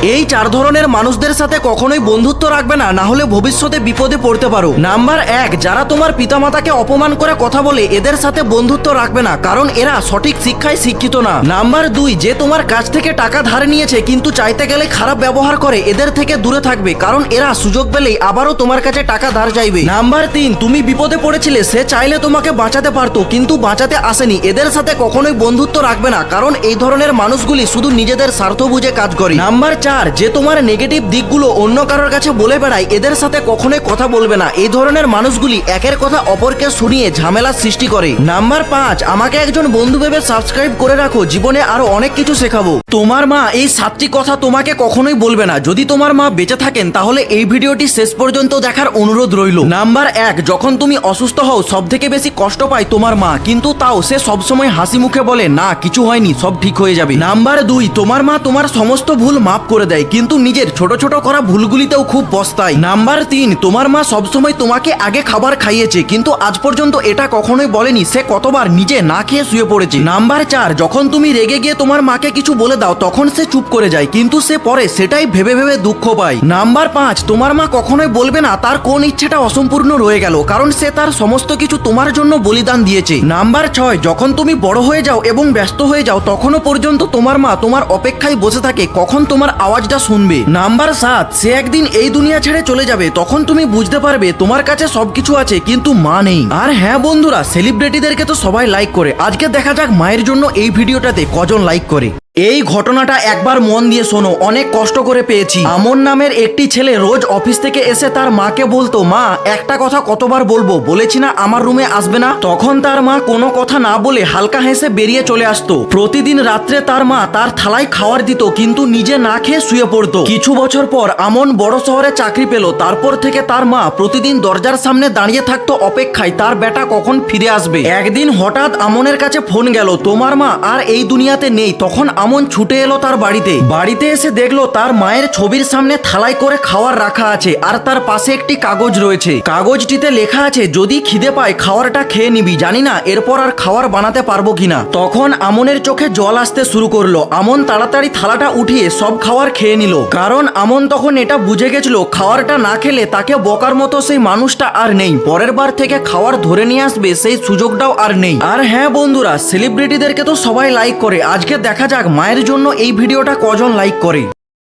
এই 4 ধরনের মানুষদের সাথে কখনোই বন্ধুত্ব রাখবে না, না হলে ভবিষ্যতে বিপদে পড়তে পারো। নাম্বার 1, যারা তোমার পিতামাতাকে অপমান করে কথা বলে এদের সাথে বন্ধুত্ব রাখবে না, কারণ এরা সঠিক শিক্ষায় শিক্ষিত না। নাম্বার 2, যে তোমার কাছ থেকে টাকা ধার নিয়েছে কিন্তু চাইতে গেলে খারাপ ব্যবহার করে, এদের থেকে দূরে থাকবে, কারণ এরা সুযোগ পেলেই আবারও তোমার কাছে টাকা ধার চাইবে। নাম্বার 3, তুমি বিপদে পড়েছিলে, সে চাইলে তোমাকে বাঁচাতে পারতো কিন্তু বাঁচাতে আসেনি, এদের সাথে কখনোই বন্ধুত্ব রাখবে না, কারণ এই ধরনের মানুষগুলি শুধু নিজেদের স্বার্থ বুঝে কাজ করে। নাম্বার 4, যে তোমার নেগেটিভ দিকগুলো অন্য কারোর কাছে বলে বেড়ায়, এদের সাথে কখনোই কথা বলবে না, এই ধরনের মানুষগুলি একের কথা অপরকে শুনিয়ে ঝামেলার সৃষ্টি করে। নাম্বার 5, আমাকে একজন বন্ধু ভেবে সাবস্ক্রাইব করে রাখো, জীবনে আরো অনেক কিছু শেখাবো। তোমার মা এই 7টি কথা তোমাকে কখনোই বলবে না। যদি তোমার মা বেঁচে থাকেন তাহলে এই ভিডিওটি শেষ পর্যন্ত দেখার অনুরোধ রইল। নাম্বার 1, যখন তুমি অসুস্থ হও সব থেকে বেশি কষ্ট পায় তোমার মা, কিন্তু তাও সে সবসময় হাসি মুখে বলে না কিছু হয়নি, সব ঠিক হয়ে যাবে। নাম্বার 2, তোমার মা তোমার সমস্ত ভুল মাফ করে দেয়, কিন্তু নিজের ছোট ছোট করা ভুলগুলিতেও খুব পস্তায়। নাম্বার 3, তোমার মা সবসময় তোমাকে আগে খাবার খাইয়েছে, কিন্তু আজ পর্যন্ত এটা কখনোই বলেনি সে কতবার নিজে না খেয়ে শুয়ে পড়েছে। নাম্বার 4, যখন তুমি রেগে গিয়ে তোমার মাকে কিছু বলে দাও তখন সে চুপ করে যায়, কিন্তু সে পরে সেটাই ভেবে ভেবে দুঃখ পায়। নাম্বার 5, তোমার মা কখনোই বলবে না তার কোন ইচ্ছেটা অসম্পূর্ণ রয়ে গেল, কারণ সে তার সমস্ত কিছু তোমার জন্য বলিদান দিয়েছে। নাম্বার 6, যখন তুমি বড় হয়ে যাও এবং ব্যস্ত হয়ে যাও তখনও পর্যন্ত তোমার মা তোমার অপেক্ষায় বসে থাকে কখন তোমার আওয়াজটা শুনবে। নাম্বার 7, সে একদিন এই দুনিয়া ছেড়ে চলে যাবে, তখন তুমি বুঝতে পারবে তোমার কাছে সবকিছু আছে কিন্তু মা নেই। আর হ্যাঁ বন্ধুরা, সেলিব্রিটিদেরকে তো সবাই লাইক করে, আজকে দেখা যাক মায়ের জন্য এই ভিডিওটাতে কজন লাইক করে। এই ঘটনাটা একবার মন দিয়ে শোনো, অনেক কষ্ট করে পেয়েছি। আমন নামের একটি ছেলে রোজ অফিস থেকে এসে তার মাকে বলতো, মা একটা কথা কতবার বলবো, বলেছি না আমার রুমে আসবে না। তখন তার মা কোনো কথা না বলে হালকা হেসে বেরিয়ে চলে আসতো। প্রতিদিন রাত্রে তার মা তার থালায় খাবার দিত, কিন্তু নিজে না খেয়ে শুয়ে পড়তো। কিছু বছর পর আমন বড় শহরে চাকরি পেল, তারপর থেকে তার মা প্রতিদিন দরজার সামনে দাঁড়িয়ে থাকতো অপেক্ষায় তার বেটা কখন ফিরে আসবে। একদিন হঠাৎ আমনের কাছে ফোন গেল, তোমার মা আর এই দুনিয়াতে নেই। তখন আমন ছুটে এলো তার বাড়িতে এসে দেখলো তার মায়ের ছবির সামনে থালায় করে খাবার রাখা আছে, আর তার পাশে একটি কাগজ রয়েছে। কাগজটিতে লেখা আছে, যদি খিদে পায় খাবারটা খেয়ে নিবি, জানি না এরপর আর খাবার বানাতে পারবো কিনা। তখন আমনের চোখে জল আসতে শুরু করলো। আমন তাড়াতাড়ি থালাটা উঠিয়ে সব খাবার খেয়ে নিল, কারণ আমন তখন এটা বুঝে গেছিল খাবারটা না খেলে তাকে বকার মতো সেই মানুষটা আর নেই, পরের বার থেকে খাবার ধরে নিয়ে আসবে সেই সুযোগটাও আর নেই। আর হ্যাঁ বন্ধুরা, সেলিব্রিটিদেরকে তো সবাই লাইক করে, আজকে দেখা যাক মায়ের জন্য এই ভিডিওটা কজন লাইক করে।